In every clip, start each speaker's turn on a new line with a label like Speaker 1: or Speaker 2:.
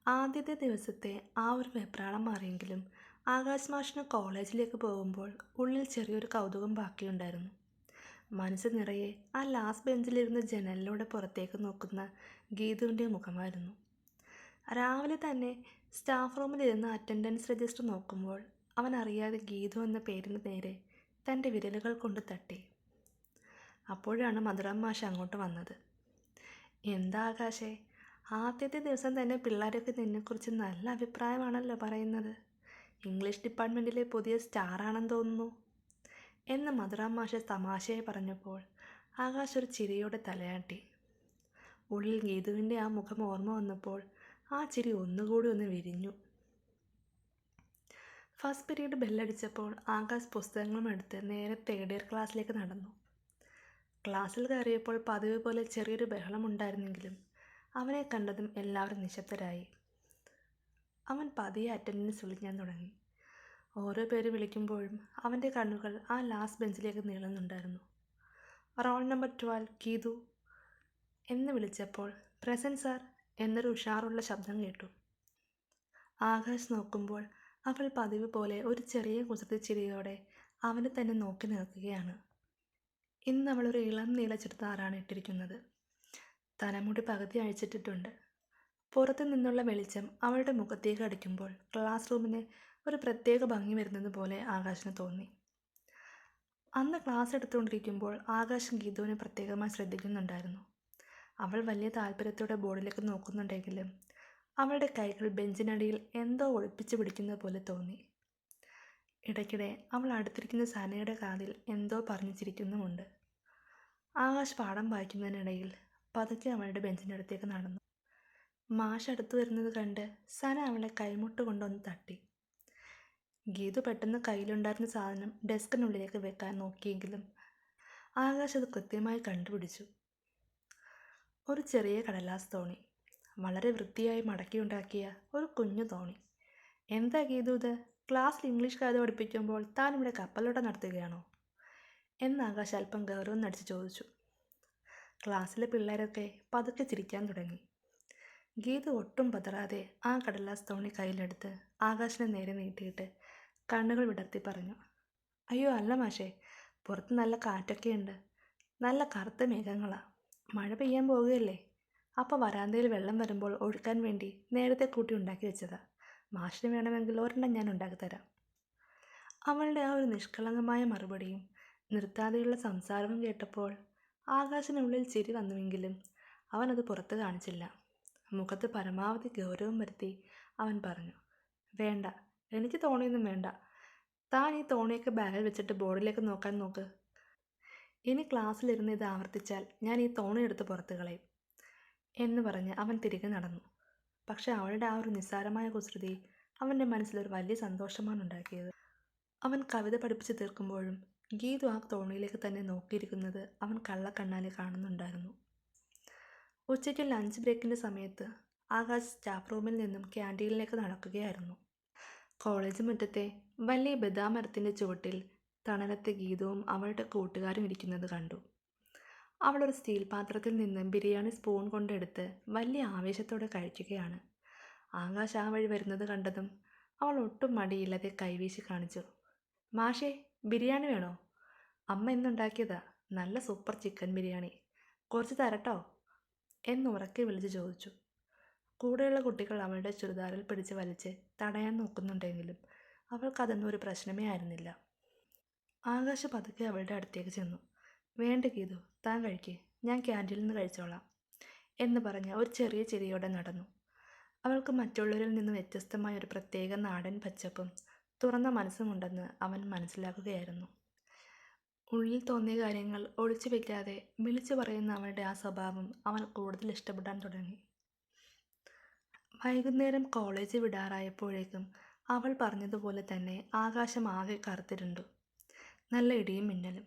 Speaker 1: ആദ്യത്തെ ദിവസത്തെ ആ ഒരു വെപ്രാളം മാറിയെങ്കിലും ആകാശ് മാഷിന് കോളേജിലേക്ക് പോകുമ്പോൾ ഉള്ളിൽ ചെറിയൊരു കൗതുകം ബാക്കിയുണ്ടായിരുന്നു. മനസ്സ് നിറയെ ആ ലാസ്റ്റ് ബെഞ്ചിലിരുന്ന് ജനലിലൂടെ പുറത്തേക്ക് നോക്കുന്ന ഗീതുവിൻ്റെ മുഖമായിരുന്നു. രാവിലെ തന്നെ സ്റ്റാഫ് റൂമിലിരുന്ന് അറ്റൻഡൻസ് രജിസ്റ്റർ നോക്കുമ്പോൾ അവൻ അറിയാതെ ഗീതു എന്ന പേരിന് നേരെ തൻ്റെ വിരലുകൾ കൊണ്ട് തട്ടി. അപ്പോഴാണ് മധുരം മാഷ് അങ്ങോട്ട് വന്നത്. എന്താ ആകാശേ, ആദ്യത്തെ ദിവസം തന്നെ പിള്ളേരൊക്കെ നിന്നെക്കുറിച്ച് നല്ല അഭിപ്രായമാണല്ലോ പറയുന്നത്. ഇംഗ്ലീഷ് ഡിപ്പാർട്ട്മെൻറ്റിലെ പുതിയ സ്റ്റാറാണെന്ന് തോന്നുന്നു എന്ന് മധുറാം മാഷ് തമാശയായി പറഞ്ഞപ്പോൾ ആകാശ് ഒരു ചിരിയോടെ തലയാട്ടി. ഉള്ളിൽ ഗീതുവിൻ്റെ ആ മുഖം ഓർമ്മ വന്നപ്പോൾ ആ ചിരി ഒന്നുകൂടി ഒന്ന് വിരിഞ്ഞു. ഫസ്റ്റ് പീരീഡ് ബെല്ലടിച്ചപ്പോൾ ആകാശ് പുസ്തകങ്ങളും എടുത്ത് നേരെ തേർഡ് ഇയർ ക്ലാസ്സിലേക്ക് നടന്നു. ക്ലാസ്സിൽ കയറിയപ്പോൾ പതിവ് പോലെ ചെറിയൊരു ബഹളമുണ്ടായിരുന്നെങ്കിലും അവനെ കണ്ടതും എല്ലാവരും നിശബ്ദരായി. അവൻ പതിയെ അറ്റൻഡൻസ് വിളിക്കാൻ തുടങ്ങി. ഓരോ പേര് വിളിക്കുമ്പോഴും അവൻ്റെ കണ്ണുകൾ ആ ലാസ്റ്റ് ബെഞ്ചിലേക്ക് നീളുന്നുണ്ടായിരുന്നു. റോൾ നമ്പർ 12 ഗീതു എന്ന് വിളിച്ചപ്പോൾ പ്രസൻറ്റ് സാർ എന്നൊരു ഉഷാറുള്ള ശബ്ദം കേട്ടു. ആകാശ് നോക്കുമ്പോൾ അവൾ പതിവ് പോലെ ഒരു ചെറിയ കുസൃതി ചിരിയോടെ അവനെ തന്നെ നോക്കി നിൽക്കുകയാണ്. ഇന്ന് അവളൊരു ഇളം നീല ചുരിദാറാണ് ഇട്ടിരിക്കുന്നത്. തലമുടി പകുതി അഴിച്ചിട്ടിട്ടുണ്ട്. പുറത്തു നിന്നുള്ള വെളിച്ചം അവളുടെ മുഖത്തേക്ക് അടിക്കുമ്പോൾ ക്ലാസ് റൂമിന് ഒരു പ്രത്യേക ഭംഗി വരുന്നത് പോലെ ആകാശിന് തോന്നി. അന്ന് ക്ലാസ് എടുത്തുകൊണ്ടിരിക്കുമ്പോൾ ആകാശം ഗീതുവിനെ പ്രത്യേകമായി ശ്രദ്ധിക്കുന്നുണ്ടായിരുന്നു. അവൾ വലിയ താല്പര്യത്തോടെ ബോർഡിലേക്ക് നോക്കുന്നുണ്ടെങ്കിലും അവളുടെ കൈകൾ ബെഞ്ചിനടിയിൽ എന്തോ ഒളിപ്പിച്ചു പിടിക്കുന്നത് പോലെ തോന്നി. ഇടയ്ക്കിടെ അവൾ അടുത്തിരിക്കുന്ന സനയുടെ കാതിൽ എന്തോ പറഞ്ഞു ചിരിക്കുന്നുമുണ്ട്. ആകാശ് പാഠം വായിക്കുന്നതിനിടയിൽ പതുക്കെ അവളുടെ ബെഞ്ചിനടുത്തേക്ക് നടന്നു. മാഷ് അടുത്തു വരുന്നത് കണ്ട് സന അവളെ കൈമുട്ട് കൊണ്ടൊന്ന് തട്ടി. ഗീതു പെട്ടെന്ന് കയ്യിലുണ്ടായിരുന്ന സാധനം ഡെസ്കിനുള്ളിലേക്ക് വെക്കാൻ നോക്കിയെങ്കിലും ആകാശ് അത് കൃത്യമായി കണ്ടുപിടിച്ചു. ഒരു ചെറിയ കടലാസ് തോണി, വളരെ വൃത്തിയായി മടക്കിയുണ്ടാക്കിയ ഒരു കുഞ്ഞു തോണി. എന്താ ഗീതു ഇത്? ക്ലാസ്സിൽ ഇംഗ്ലീഷ് കഥ പഠിപ്പിക്കുമ്പോൾ താൻ ഇവിടെ കപ്പലോട്ടം നടത്തുകയാണോ എന്ന് ആകാശ് അല്പം ഗൗരവം നടിച്ച് ചോദിച്ചു. ക്ലാസ്സിലെ പിള്ളേരൊക്കെ പതുക്കെ ചിരിക്കാൻ തുടങ്ങി. ഗീതു ഒട്ടും പതറാതെ ആ കടലാസ് തോണി കയ്യിലെടുത്ത് ആകാശിനെ നേരെ നീട്ടിയിട്ട് കണ്ണുകൾ വിടർത്തി പറഞ്ഞു, അയ്യോ അല്ല മാഷേ, പുറത്ത് നല്ല കാറ്റൊക്കെയുണ്ട്. നല്ല കറുത്ത മേഘങ്ങളാ. മഴ പെയ്യാൻ പോവുകയല്ലേ. അപ്പോൾ വരാന്തയിൽ വെള്ളം വരുമ്പോൾ ഒഴുക്കാൻ വേണ്ടി നേരത്തെ കൂട്ടി ഉണ്ടാക്കി വെച്ചതാ. മാഷിന് വേണമെങ്കിൽ ഒരെണ്ണം ഞാൻ ഉണ്ടാക്കിത്തരാം. അവളുടെ ആ ഒരു നിഷ്കളങ്കമായ മറുപടിയും നിർത്താതെയുള്ള സംസാരവും കേട്ടപ്പോൾ ആകാശിനുള്ളിൽ ചിരി വന്നുവെങ്കിലും അവനത് പുറത്ത് കാണിച്ചില്ല. മുഖത്ത് പരമാവധി ഗൗരവം വരുത്തി അവൻ പറഞ്ഞു, വേണ്ട, എനിക്ക് തോണിയൊന്നും വേണ്ട. താൻ ഈ തോണിയൊക്കെ ബാഗിൽ വെച്ചിട്ട് ബോർഡിലേക്ക് നോക്കാൻ നോക്ക്. ഇനി ക്ലാസ്സിലിരുന്ന് ഇത് ആവർത്തിച്ചാൽ ഞാൻ ഈ തോണി എടുത്ത് പുറത്ത് കളയും എന്ന് പറഞ്ഞ് അവൻ തിരികെ നടന്നു. പക്ഷെ അവളുടെ ആ ഒരു നിസ്സാരമായ കുസൃതി അവൻ്റെ മനസ്സിലൊരു വലിയ സന്തോഷമാണ് ഉണ്ടാക്കിയത്. അവൻ കവിത പഠിപ്പിച്ച് തീർക്കുമ്പോഴും ഗീതു ആ തോണിയിലേക്ക് തന്നെ നോക്കിയിരിക്കുന്നത് അവൻ കള്ളക്കണ്ണാലെ കാണുന്നുണ്ടായിരുന്നു. ഉച്ചയ്ക്ക് ലഞ്ച് ബ്രേക്കിൻ്റെ സമയത്ത് ആകാശ് സ്റ്റാഫ് റൂമിൽ നിന്നും ക്യാൻറ്റീനിലേക്ക് നടക്കുകയായിരുന്നു. കോളേജ് മുറ്റത്തെ വലിയ ബദാം മരത്തിൻ്റെ ചുവട്ടിൽ തണലത്ത് ഗീതവും അവളുടെ കൂട്ടുകാരും ഇരിക്കുന്നത് കണ്ടു. അവളൊരു സ്റ്റീൽ പാത്രത്തിൽ നിന്ന് ബിരിയാണി സ്പൂൺ കൊണ്ടെടുത്ത് വലിയ ആവേശത്തോടെ കഴിക്കുകയാണ്. ആകാശ് ആ വഴി വരുന്നത് കണ്ടതും അവൾ ഒട്ടും മടിയില്ലാതെ കൈവീശി കാണിച്ചു. മാഷേ, ബിരിയാണി വേണോ? അമ്മ എന്നുണ്ടാക്കിയതാ, നല്ല സൂപ്പർ ചിക്കൻ ബിരിയാണി. കുറച്ച് തരട്ടോ എന്നുറക്കെ വിളിച്ച് ചോദിച്ചു. കൂടെയുള്ള കുട്ടികൾ അവളുടെ ചുരിദാറിൽ പിടിച്ച് വലിച്ച് തടയാൻ നോക്കുന്നുണ്ടെങ്കിലും അവൾക്കതൊന്നും ഒരു പ്രശ്നമേ ആയിരുന്നില്ല. ആകാശ് പതുക്കെ അവളുടെ അടുത്തേക്ക് ചെന്നു. വേണ്ട ഗീതു, താൻ കഴിക്കേ, ഞാൻ ക്യാൻറ്റീനിൽ നിന്ന് കഴിച്ചോളാം എന്ന് പറഞ്ഞ് ഒരു ചെറിയ ചിരിയോടെ നടന്നു. അവൾക്ക് മറ്റുള്ളവരിൽ നിന്ന് വ്യത്യസ്തമായ ഒരു പ്രത്യേക നാടൻ പച്ചപ്പും തുറന്ന മനസ്സുമുണ്ടെന്ന് അവൻ മനസ്സിലാക്കുകയായിരുന്നു. ഉള്ളിൽ തോന്നിയ കാര്യങ്ങൾ ഒളിച്ചു വയ്ക്കാതെ വിളിച്ചു പറയുന്ന അവളുടെ ആ സ്വഭാവം അവൻ കൂടുതൽ ഇഷ്ടപ്പെടാൻ തുടങ്ങി. വൈകുന്നേരം കോളേജ് വിടാറായപ്പോഴേക്കും അവൾ പറഞ്ഞതുപോലെ തന്നെ ആകാശം ആകെ കറുത്തിരുണ്ടു. നല്ല ഇടിയും മിന്നലും.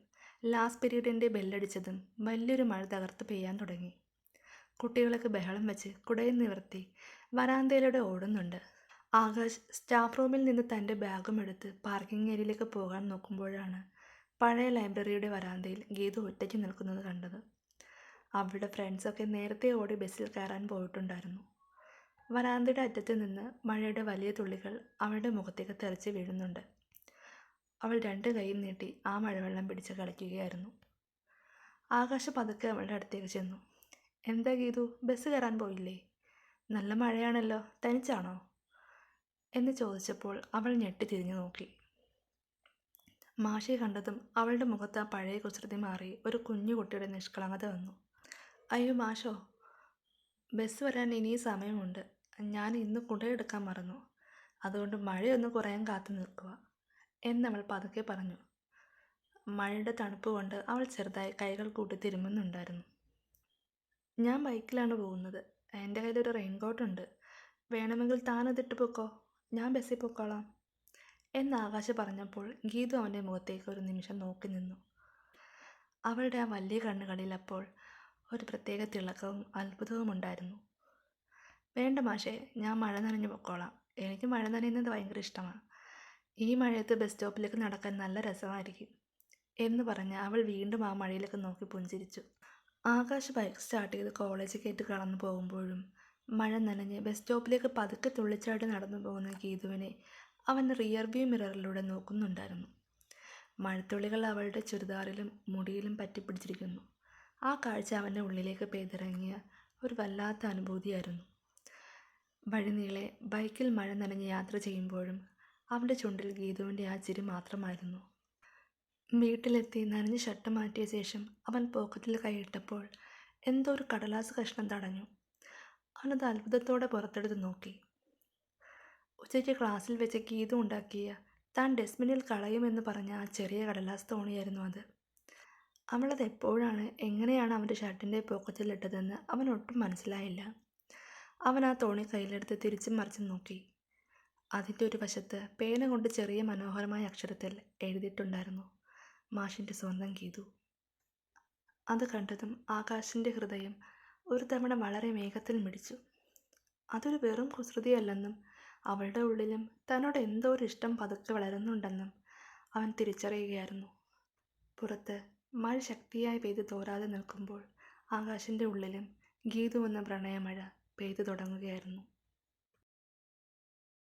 Speaker 1: ലാസ്റ്റ് പീരീഡിൻ്റെ ബെല്ലടിച്ചതും വലിയൊരു മഴ തകർത്ത് പെയ്യാൻ തുടങ്ങി. കുട്ടികളൊക്കെ ബഹളം വെച്ച് കുടയിൽ നിവർത്തി വരാന്തയിലൂടെ ഓടുന്നുണ്ട്. ആകാശ് സ്റ്റാഫ് റൂമിൽ നിന്ന് തൻ്റെ ബാഗും എടുത്ത് പാർക്കിംഗ് ഏരിയയിലേക്ക് പോകാൻ നോക്കുമ്പോഴാണ് പഴയ ലൈബ്രറിയുടെ വരാന്തയിൽ ഗീതു ഒറ്റയ്ക്ക് നിൽക്കുന്നത് കണ്ടത്. അവളുടെ ഫ്രണ്ട്സൊക്കെ നേരത്തെ ഓടി ബസ്സിൽ കയറാൻ പോയിട്ടുണ്ടായിരുന്നു. വരാന്തയുടെ അറ്റത്ത് നിന്ന് മഴയുടെ വലിയ തുള്ളികൾ അവളുടെ മുഖത്തേക്ക് തെറിച്ച് വീഴുന്നുണ്ട്. അവൾ 2 കൈയും നീട്ടി ആ മഴവെള്ളം പിടിച്ച് കളിക്കുകയായിരുന്നു. ആകാശ് പതുക്കെ അവളുടെ അടുത്തേക്ക് ചെന്നു. "എന്താ ഗീതു, ബസ് കയറാൻ പോയില്ലേ? നല്ല മഴയാണല്ലോ, തനിച്ചാണോ?" എന്ന് ചോദിച്ചപ്പോൾ അവൾ ഞെട്ടി തിരിഞ്ഞു നോക്കി. മാഷിയെ കണ്ടതും അവളുടെ മുഖത്ത് ആ പഴയ കുസൃതി മാറി ഒരു കുഞ്ഞു കുട്ടിയുടെ നിഷ്കളങ്കത വന്നു. "അയ്യോ മാഷോ, ബസ് വരാൻ ഇനിയും സമയമുണ്ട്. ഞാൻ ഇന്ന് കുടയെടുക്കാൻ മറന്നു. അതുകൊണ്ട് മഴയൊന്ന് കുറയാൻ കാത്തു നിൽക്കുക" എന്നവൾ പതുക്കെ പറഞ്ഞു. മഴയുടെ തണുപ്പ് കൊണ്ട് അവൾ ചെറുതായി കൈകൾ കൂട്ടി തിരുമ്മുന്നുണ്ടായിരുന്നു. "ഞാൻ ബൈക്കിലാണ് പോകുന്നത്. എൻ്റെ കയ്യിലൊരു റെയിൻകോട്ടുണ്ട്. വേണമെങ്കിൽ താനതിട്ട് പൊക്കോ, ഞാൻ ബസ്സിൽ പൊക്കോളാം" എന്ന് ആകാശ് പറഞ്ഞപ്പോൾ ഗീതു അവൻ്റെ മുഖത്തേക്ക് ഒരു നിമിഷം നോക്കി നിന്നു. അവളുടെ ആ വലിയ കണ്ണുകളിൽ അപ്പോൾ ഒരു പ്രത്യേക തിളക്കവും അത്ഭുതവും ഉണ്ടായിരുന്നു. "വേണ്ട മാഷേ, ഞാൻ മഴ നനഞ്ഞു പൊക്കോളാം. എനിക്ക് മഴ നനയുന്നത് ഭയങ്കര ഇഷ്ടമാണ്. ഈ മഴയത്ത് ബസ് സ്റ്റോപ്പിലേക്ക് നടക്കാൻ നല്ല രസമായിരിക്കും" എന്ന് പറഞ്ഞ് അവൾ വീണ്ടും ആ മഴയിലേക്ക് നോക്കി പുഞ്ചിരിച്ചു. ആകാശ് ബൈക്ക് സ്റ്റാർട്ട് ചെയ്ത് കോളേജ് ഗേറ്റ് കടന്നു പോകുമ്പോഴും മഴ നനഞ്ഞ് ബസ് സ്റ്റോപ്പിലേക്ക് പതുക്കെ തുള്ളിച്ചാടി നടന്നു പോകുന്ന ഗീതുവിനെ അവൻ റിയർ വ്യൂ മിററിലൂടെ നോക്കുന്നുണ്ടായിരുന്നു. മഴത്തുള്ളികൾ അവളുടെ ചുരിദാറിലും മുടിയിലും പറ്റിപ്പിടിച്ചിരിക്കുന്നു. ആ കാഴ്ച അവൻ്റെ ഉള്ളിലേക്ക് പെയ്തിറങ്ങിയ ഒരു വല്ലാത്ത അനുഭൂതിയായിരുന്നു. വഴിനീളെ ബൈക്കിൽ മഴ നനഞ്ഞ് യാത്ര ചെയ്യുമ്പോഴും അവൻ്റെ ചുണ്ടിൽ ഗീതുവിൻ്റെ ആ ചിരി മാത്രമായിരുന്നു. വീട്ടിലെത്തി നനഞ്ഞ് ഷർട്ട് മാറ്റിയ ശേഷം അവൻ പോക്കറ്റിൽ കൈയിട്ടപ്പോൾ എന്തോ ഒരു കടലാസ് കഷ്ണം തടഞ്ഞു. അവനത് അത്ഭുതത്തോടെ പുറത്തെടുത്ത് നോക്കി. ഉച്ചയ്ക്ക് ക്ലാസ്സിൽ വെച്ച് ഗീതു ഉണ്ടാക്കിയ താൻ ഡസ്റ്റ്ബിന്നിൽ കളയുമെന്ന് പറഞ്ഞ ആ ചെറിയ കടലാസ് തോണിയായിരുന്നു അത്. അവളത് എപ്പോഴാണ് എങ്ങനെയാണ് അവൻ്റെ ഷർട്ടിൻ്റെ പോക്കറ്റിലിട്ടതെന്ന് അവൻ ഒട്ടും മനസ്സിലായില്ല. അവൻ ആ തോണി കയ്യിലെടുത്ത് തിരിച്ചും മറിച്ചും നോക്കി. അതിൻ്റെ ഒരു വശത്ത് പേന കൊണ്ട് ചെറിയ മനോഹരമായ അക്ഷരത്തിൽ എഴുതിയിട്ടുണ്ടായിരുന്നു, "മാഷിൻ്റെ സ്വന്തം ഗീതു". അത് കണ്ടതും ആകാശിൻ്റെ ഹൃദയം ഒരു തവണ വളരെ വേഗത്തിൽ മിടിച്ചു. അതൊരു വെറും കുസൃതിയല്ലെന്നും അവളുടെ ഉള്ളിലും തന്നോട് എന്തോ ഒരു ഇഷ്ടം പതുക്കെ വളരുന്നുണ്ടെന്നും അവൻ തിരിച്ചറിയുകയായിരുന്നു. പുറത്ത് മഴ ശക്തിയായി പെയ്ത് തോരാതെ നിൽക്കുമ്പോൾ ആകാശിൻ്റെ ഉള്ളിലും ഗീതു എന്ന പ്രണയമഴ പെയ്തു തുടങ്ങുകയായിരുന്നു.